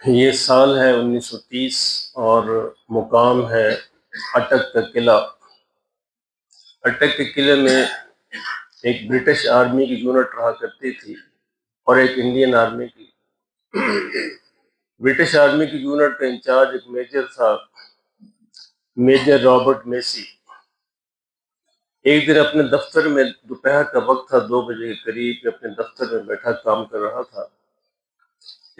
یہ سال ہے 1930 اور مقام ہے اٹک کا قلعہ۔ اٹک کے قلعے میں ایک برٹش آرمی کی یونٹ رہا کرتی تھی اور ایک انڈین آرمی کی۔ برٹش آرمی کی یونٹ کا انچارج ایک میجر تھا، میجر رابرٹ میسی۔ ایک دن اپنے دفتر میں، دوپہر کا وقت تھا، 2 بجے کے قریب، اپنے دفتر میں بیٹھا کام کر رہا تھا۔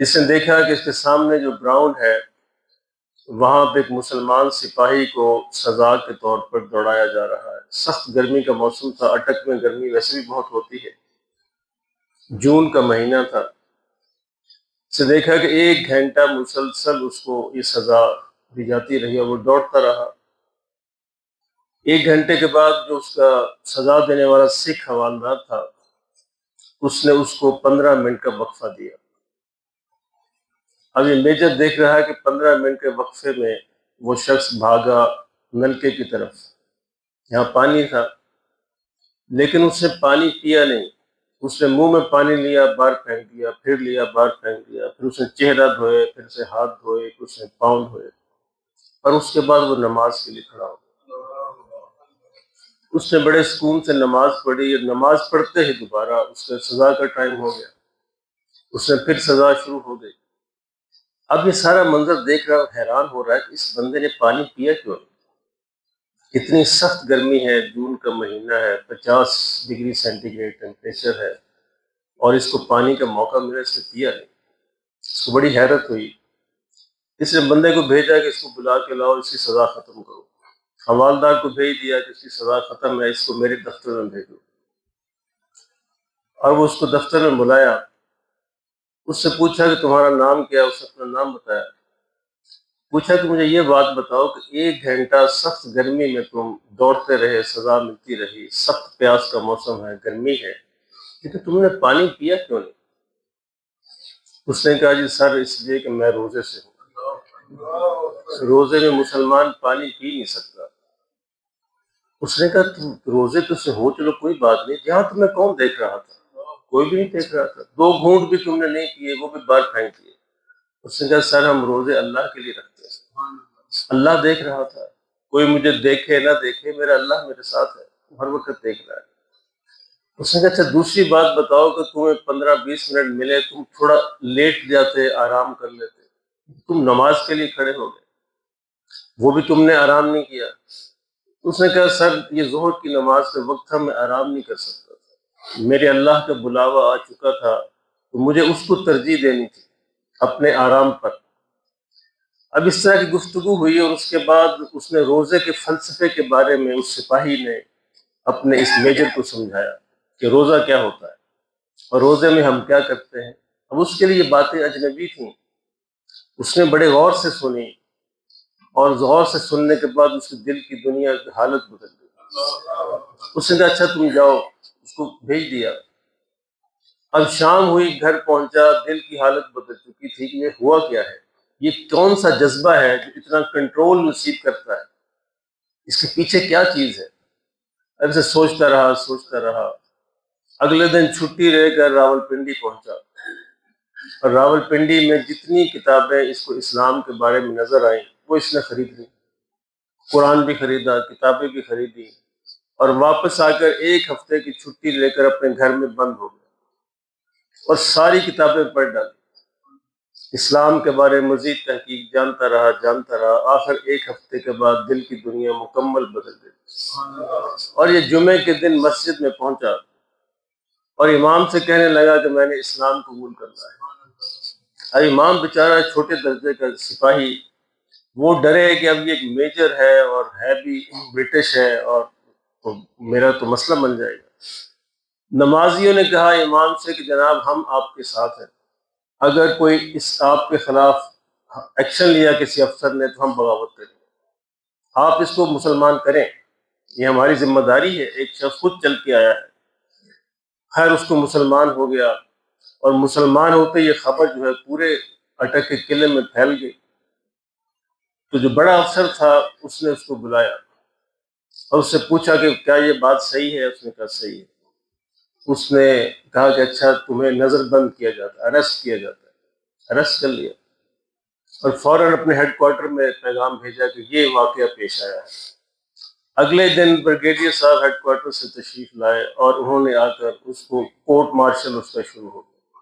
اس نے دیکھا کہ اس کے سامنے جو گراؤنڈ ہے وہاں پہ ایک مسلمان سپاہی کو سزا کے طور پر دوڑایا جا رہا ہے۔ سخت گرمی کا موسم تھا، اٹک میں گرمی ویسے بھی بہت ہوتی ہے، جون کا مہینہ تھا۔ اس نے دیکھا کہ 1 گھنٹہ مسلسل اس کو یہ سزا دی جاتی رہی اور وہ دوڑتا رہا۔ 1 گھنٹے کے بعد جو اس کا سزا دینے والا سکھ حوالدار تھا، اس نے اس کو 15 منٹ کا وقفہ دیا۔ اب یہ میجر دیکھ رہا ہے کہ 15 منٹ کے وقفے میں وہ شخص بھاگا نلکے کی طرف، یہاں پانی تھا، لیکن اس نے پانی پیا نہیں۔ اس نے منہ میں پانی لیا، باہر پھینک دیا، پھر لیا، باہر پھینک دیا، پھر اس نے چہرہ دھوئے، پھر سے ہاتھ دھوئے، پھر اس نے پاؤں دھوئے، اور اس کے بعد وہ نماز کے لیے کھڑا ہو گیا۔ اس نے بڑے سکون سے نماز پڑھی، اور نماز پڑھتے ہی دوبارہ اس کا سزا کا ٹائم ہو گیا، اس نے پھر سزا شروع ہو گئی۔ اب یہ سارا منظر دیکھ رہا اور حیران ہو رہا ہے کہ اس بندے نے پانی پیا کیوں نہیں؟ اتنی سخت گرمی ہے، جون کا مہینہ ہے، 50 ڈگری سینٹی گریڈ ٹیمپریچر ہے، اور اس کو پانی کا موقع ملا، اس نے پیا نہیں۔ اس کو بڑی حیرت ہوئی۔ اس نے بندے کو بھیجا کہ اس کو بلا کے لاؤ، اس کی سزا ختم کرو۔ حوالدار کو بھیج دیا کہ اس کی سزا ختم ہے، اس کو میرے دفتر میں بھیجو۔ اور وہ اس کو دفتر میں بلایا، اس سے پوچھا کہ تمہارا نام کیا ہے؟ اس نے اپنا نام بتایا۔ پوچھا کہ مجھے یہ بات بتاؤ کہ 1 گھنٹہ سخت گرمی میں تم دوڑتے رہے، سزا ملتی رہی، سخت پیاس کا موسم ہے، گرمی ہے، لیکن تم نے پانی پیا کیوں نہیں؟ اس نے کہا جی سر، اس لیے کہ میں روزے سے ہوں، روزے میں مسلمان پانی پی نہیں سکتا۔ اس نے کہا تم روزے تو سے ہو، چلو کوئی بات نہیں، یہاں تمہیں کون دیکھ رہا تھا؟ کوئی بھی نہیں دیکھ رہا تھا، 2 گھونٹ بھی تم نے نہیں پیے، وہ بھی باہر پھینک دیے۔ اس نے کہا سر، ہم روزے اللہ کے لیے رکھتے ہیں، اللہ دیکھ رہا تھا، کوئی مجھے دیکھے نہ دیکھے، میرا اللہ میرے ساتھ ہے، ہر وقت دیکھ رہا ہے۔ اس نے کہا اچھا دوسری بات بتاؤ کہ تمہیں 15-20 منٹ ملے، تم تھوڑا لیٹ جاتے، آرام کر لیتے، تم نماز کے لیے کھڑے ہو گئے، وہ بھی تم نے آرام نہیں کیا۔ اس نے کہا سر، یہ ظہر کی نماز کا وقت تھا، میں آرام نہیں کر سکتا تھا، میرے اللہ کا بلاوا آ چکا تھا، تو مجھے اس کو ترجیح دینی تھی اپنے آرام پر۔ اب اس طرح کی گفتگو ہوئی، اور اس کے بعد اس نے روزے کے فلسفے کے بارے میں اس سپاہی نے اپنے اس میجر کو سمجھایا کہ روزہ کیا ہوتا ہے اور روزے میں ہم کیا کرتے ہیں۔ اب اس کے لیے یہ باتیں اجنبی تھیں، اس نے بڑے غور سے سنی، اور غور سے سننے کے بعد اس کے دل کی دنیا کی حالت بدل گئی۔ اس نے کہا اچھا تم جاؤ، اس کو بھیج دیا۔ اب شام ہوئی، گھر پہنچا، دل کی حالت بدل چکی تھی کہ یہ ہوا کیا ہے، یہ کون سا جذبہ ہے جو اتنا کنٹرول نصیب کرتا ہے، اس کے پیچھے کیا چیز ہے؟ اب سے سوچتا رہا سوچتا رہا۔ اگلے دن چھٹی رہ کر راول پنڈی پہنچا، اور راول پنڈی میں جتنی کتابیں اس کو اسلام کے بارے میں نظر آئیں وہ اس نے خرید لی، قرآن بھی خریدا، کتابیں بھی خریدی، اور واپس آ کر 1 ہفتے کی چھٹی لے کر اپنے گھر میں بند ہو گیا اور ساری کتابیں پڑھ ڈالی۔ اسلام کے بارے میں مزید تحقیق جانتا رہا، آخر 1 ہفتے کے بعد دل کی دنیا مکمل بدل گئی، اور یہ جمعے کے دن مسجد میں پہنچا اور امام سے کہنے لگا کہ میں نے اسلام قبول کرنا ہے۔ اب امام بیچارہ چھوٹے درجے کا سپاہی، وہ ڈرے کہ اب یہ ایک میجر ہے اور ہے بھی برٹش ہے، اور میرا تو مسئلہ بن جائے گا۔ نمازیوں نے کہا امام سے کہ جناب ہم آپ کے ساتھ ہیں، اگر کوئی اس آپ کے خلاف ایکشن لیا کسی افسر نے تو ہم بغاوت کریں گے، آپ اس کو مسلمان کریں، یہ ہماری ذمہ داری ہے۔ ایک شخص خود چل کے آیا ہے، خیر اس کو مسلمان ہو گیا، اور مسلمان ہوتے یہ خبر جو ہے پورے اٹک کے قلعے میں پھیل گئی۔ تو جو بڑا افسر تھا اس نے اس کو بلایا اور اس سے پوچھا کہ کیا یہ بات صحیح ہے؟ اس نے کہا صحیح ہے۔ اس نے کہا کہ اچھا تمہیں نظر بند کیا جاتا ہے، اریسٹ کیا جاتا ہے، اریسٹ کر لیا۔ اور فوراً اپنے ہیڈ کوارٹر میں پیغام بھیجا کہ یہ واقعہ پیش آیا ہے۔ اگلے دن بریگیڈیئر صاحب ہیڈ کوارٹر سے تشریف لائے اور انہوں نے آ کر اس کو کورٹ مارشل اس کا شروع ہو گیا،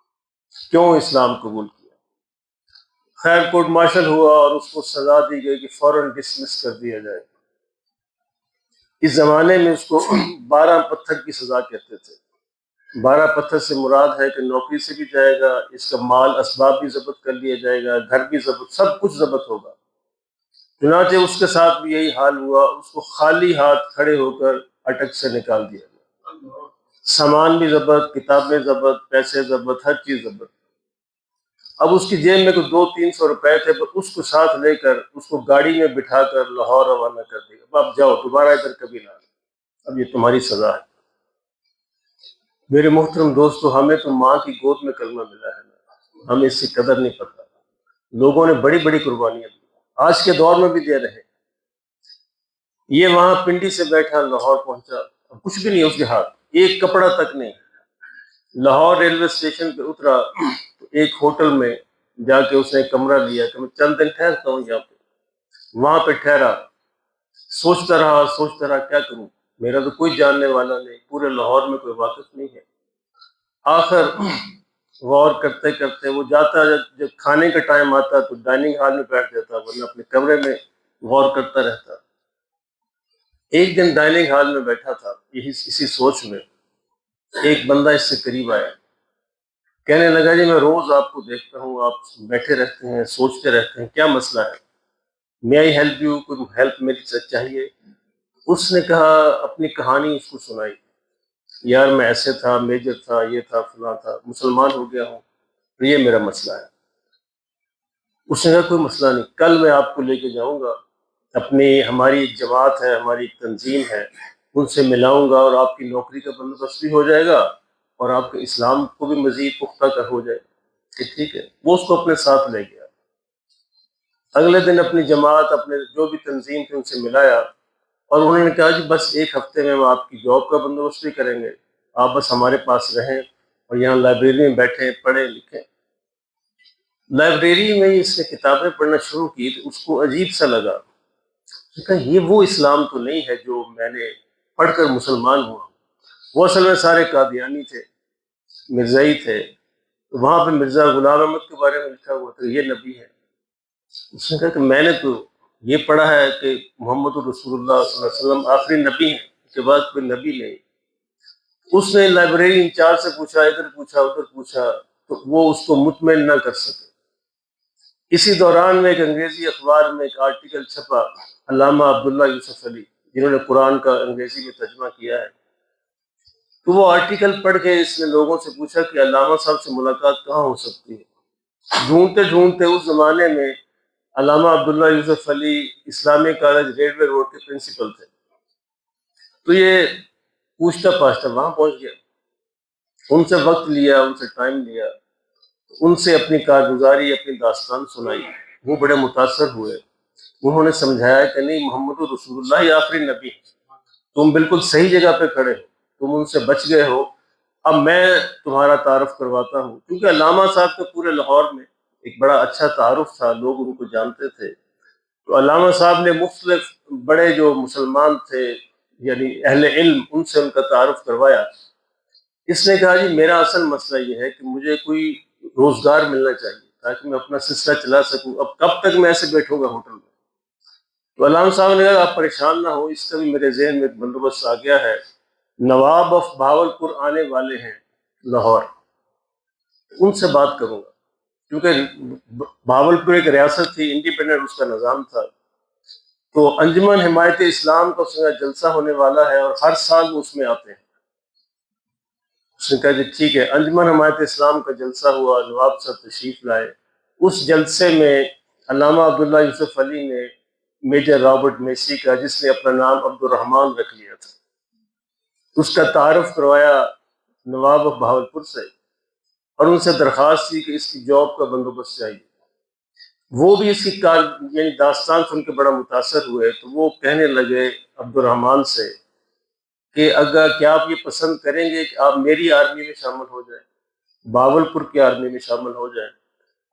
کیوں اسلام قبول کیا۔ خیر کورٹ مارشل ہوا اور اس کو سزا دی گئی کہ فوراً ڈسمس کر دیا جائے۔ اس زمانے میں اس کو 12 پتھر کی سزا کہتے تھے۔ 12 پتھر سے مراد ہے کہ نوکری سے بھی جائے گا، اس کا مال اسباب بھی ضبط کر لیا جائے گا، گھر بھی ضبط، سب کچھ ضبط ہوگا۔ چنانچہ اس کے ساتھ بھی یہی حال ہوا، اس کو خالی ہاتھ کھڑے ہو کر اٹک سے نکال دیا گیا۔ سامان بھی ضبط، کتابیں ضبط، پیسے ضبط، ہر چیز ضبط۔ اب اس کی جیب میں کوئی 200-300 روپے تھے، پر اس کو ساتھ لے کر اس کو گاڑی میں بٹھا کر لاہور روانہ کر دیا۔ اب جاؤ، دوبارہ ادھر کبھی نہ آنا، اب یہ تمہاری سزا ہے۔ میرے محترم دوستو، ہمیں تو ماں کی گود میں کلمہ ملا ہے نا، ہمیں اس کی قدر نہیں پتہ۔ لوگوں نے بڑی بڑی قربانیاں دی، آج کے دور میں بھی دے رہے۔ یہ وہاں پنڈی سے بیٹھا لاہور پہنچا، اب کچھ بھی نہیں اس کے ہاتھ، ایک کپڑا تک نہیں۔ لاہور ریلوے اسٹیشن پہ اترا تو ایک ہوٹل میں جا کے اس نے ایک کمرہ لیا کہ میں چند دن ٹھہرتا ہوں یہاں پہ۔ وہاں پہ ٹھہرا، سوچتا رہا کیا کروں، میرا تو کوئی جاننے والا نہیں، پورے لاہور میں کوئی واقف نہیں ہے۔ آخر غور کرتے کرتے وہ جاتا، جب کھانے کا ٹائم آتا تو ڈائننگ ہال میں بیٹھ جاتا، ورنہ اپنے کمرے میں غور کرتا رہتا۔ ایک دن ڈائننگ ہال میں بیٹھا تھا، اسی سوچ میں ایک بندہ اس سے قریب آیا، کہنے لگا جی میں روز آپ کو دیکھتا ہوں، آپ بیٹھے رہتے ہیں، سوچتے رہتے ہیں، کیا مسئلہ ہے؟ میں آئی ہیلپ یو، کوئی ہیلپ میری سے چاہیے؟ اس نے کہا، اپنی کہانی اس کو سنائی، یار میں ایسے تھا، میجر تھا، یہ تھا، فلاں تھا، مسلمان ہو گیا ہوں، تو یہ میرا مسئلہ ہے۔ اس نے کہا کوئی مسئلہ نہیں، کل میں آپ کو لے کے جاؤں گا، ہماری ایک جماعت ہے، ہماری ایک تنظیم ہے، ان سے ملاؤں گا اور آپ کی نوکری کا بندوبست بھی ہو جائے گا اور آپ کے اسلام کو بھی مزید پختہ کر ہو جائے گا کہ ٹھیک ہے۔ وہ اس کو اپنے ساتھ لے گیا، اگلے دن اپنی جماعت، اپنے جو بھی تنظیم تھے ان سے ملایا، اور انہوں نے کہا جی بس ایک ہفتے میں ہم آپ کی جاب کا بندوبست بھی کریں گے، آپ بس ہمارے پاس رہیں اور یہاں لائبریری میں بیٹھیں، پڑھیں لکھیں۔ لائبریری میں اس نے کتابیں پڑھنا شروع کی تو اس کو عجیب سا لگا، کہا یہ وہ اسلام تو نہیں ہے جو میں نے پڑھ کر مسلمان ہوا۔ وہ اصل میں سارے قادیانی تھے، مرزائی تھے، وہاں پہ مرزا غلام احمد کے بارے میں لکھا ہوا تھا یہ نبی ہے۔ اس نے کہا کہ میں نے تو یہ پڑھا ہے کہ محمد رسول اللہ صلی اللہ علیہ وسلم آخری نبی ہیں، اس کے بعد کوئی نبی نہیں۔ اس نے لائبریری انچارج سے پوچھا، ادھر پوچھا ادھر پوچھا، تو وہ اس کو مطمئن نہ کر سکے۔ اسی دوران میں ایک انگریزی اخبار میں ایک آرٹیکل چھپا، علامہ عبداللہ یوسف علی جنہوں نے قرآن کا انگریزی میں ترجمہ کیا ہے، تو وہ آرٹیکل پڑھ کے اس نے لوگوں سے پوچھا کہ علامہ صاحب سے ملاقات کہاں ہو سکتی ہے۔ ڈھونڈتے ڈھونڈتے اس زمانے میں علامہ عبداللہ یوسف علی اسلامی کالج ریلوے روڈ کے پرنسپل تھے، تو یہ پوچھتا پاچھتا وہاں پہنچ گیا، ان سے وقت لیا، ان سے ٹائم لیا، ان سے اپنی کارگزاری، اپنی داستان سنائی۔ وہ بڑے متاثر ہوئے، انہوں نے سمجھایا کہ نہیں، محمد رسول اللہ ہی آخری نبی، تم بالکل صحیح جگہ پہ کھڑے ہو، تم ان سے بچ گئے ہو، اب میں تمہارا تعارف کرواتا ہوں۔ کیونکہ علامہ صاحب کے پورے لاہور میں ایک بڑا اچھا تعارف تھا، لوگ ان کو جانتے تھے، تو علامہ صاحب نے مختلف بڑے جو مسلمان تھے یعنی اہل علم، ان سے ان کا تعارف کروایا۔ اس نے کہا جی میرا اصل مسئلہ یہ ہے کہ مجھے کوئی روزگار ملنا چاہیے تاکہ میں اپنا سلسلہ چلا سکوں، اب کب تک میں ایسے بیٹھوں گا ہوٹل میں؟ تو علامہ صاحب نے کہا آپ پریشان نہ ہو، اس کا بھی میرے ذہن میں ایک بندوبست آ گیا ہے، نواب آف بہاولپور آنے والے ہیں لاہور، ان سے بات کروں گا، کیونکہ بہاولپور ایک ریاست تھی، انڈیپینڈنٹ اس کا نظام تھا، تو انجمن حمایت اسلام کا اس میں جلسہ ہونے والا ہے اور ہر سال وہ اس میں آتے ہیں۔ اس نے کہا جی ٹھیک ہے۔ انجمن حمایت اسلام کا جلسہ ہوا، نواب صاحب تشریف لائے، اس جلسے میں علامہ عبداللہ یوسف علی نے میجر رابرٹ میسی کا، جس نے اپنا نام عبد الرحمن رکھ لیا تھا، اس کا تعارف کروایا نواب آف بہاولپور سے، اور ان سے درخواست کی کہ اس کی جاب کا بندوبست چاہیے۔ وہ بھی اس کی یعنی داستان سن کے بڑا متاثر ہوئے، تو وہ کہنے لگے عبد الرحمن سے کہ اگر کیا آپ یہ پسند کریں گے کہ آپ میری آرمی میں شامل ہو جائیں، بہاولپور کی آرمی میں شامل ہو جائیں؟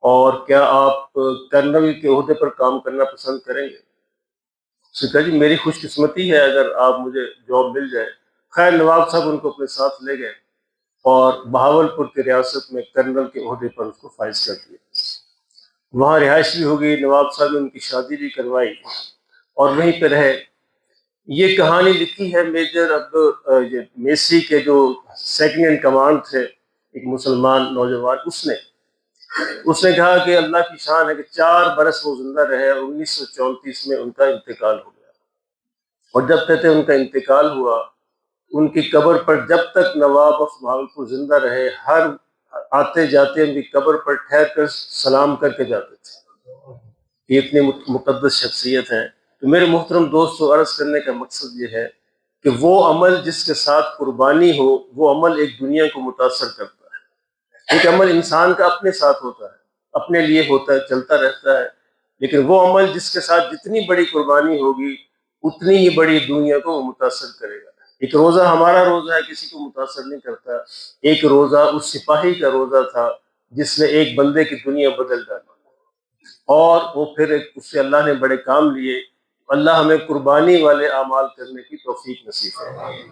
اور کیا آپ کرنل کے عہدے پر کام کرنا پسند کریں گے؟ اس نے کہا جی میری خوش قسمتی ہے اگر آپ مجھے جاب مل جائے۔ خیر نواب صاحب ان کو اپنے ساتھ لے گئے اور بہاولپور کی ریاست میں کرنل کے عہدے پر اس کو فائز کر دیا۔ وہاں رہائش بھی ہو گئی، نواب صاحب نے ان کی شادی بھی کروائی اور وہیں پہ رہے۔ یہ کہانی لکھی ہے میجر میسی کے جو سیکنڈ ان کمانڈ تھے، ایک مسلمان نوجوان، اس نے کہا کہ اللہ کی شان ہے کہ 4 برس وہ زندہ رہے اور 1934 میں ان کا انتقال ہو گیا۔ اور جب کہتے ہیں ان کا انتقال ہوا، ان کی قبر پر جب تک نواب آف بہاولپور زندہ رہے، ہر آتے جاتے ان کی قبر پر ٹھہر کر سلام کر کے جاتے تھے۔ یہ اتنی مقدس شخصیت ہیں۔ تو میرے محترم دوستو، عرض کرنے کا مقصد یہ ہے کہ وہ عمل جس کے ساتھ قربانی ہو، وہ عمل ایک دنیا کو متاثر کرتا ہے۔ ایک عمل انسان کا اپنے ساتھ ہوتا ہے، اپنے لیے ہوتا ہے، چلتا رہتا ہے، لیکن وہ عمل جس کے ساتھ جتنی بڑی قربانی ہوگی اتنی ہی بڑی دنیا کو وہ متاثر کرے گا۔ ایک روزہ ہمارا روزہ ہے، کسی کو متاثر نہیں کرتا۔ ایک روزہ اس سپاہی کا روزہ تھا جس نے ایک بندے کی دنیا بدل ڈالی، اور وہ پھر اس سے اللہ نے بڑے کام لیے۔ اللہ ہمیں قربانی والے اعمال کرنے کی توفیق نصیب فرمائے۔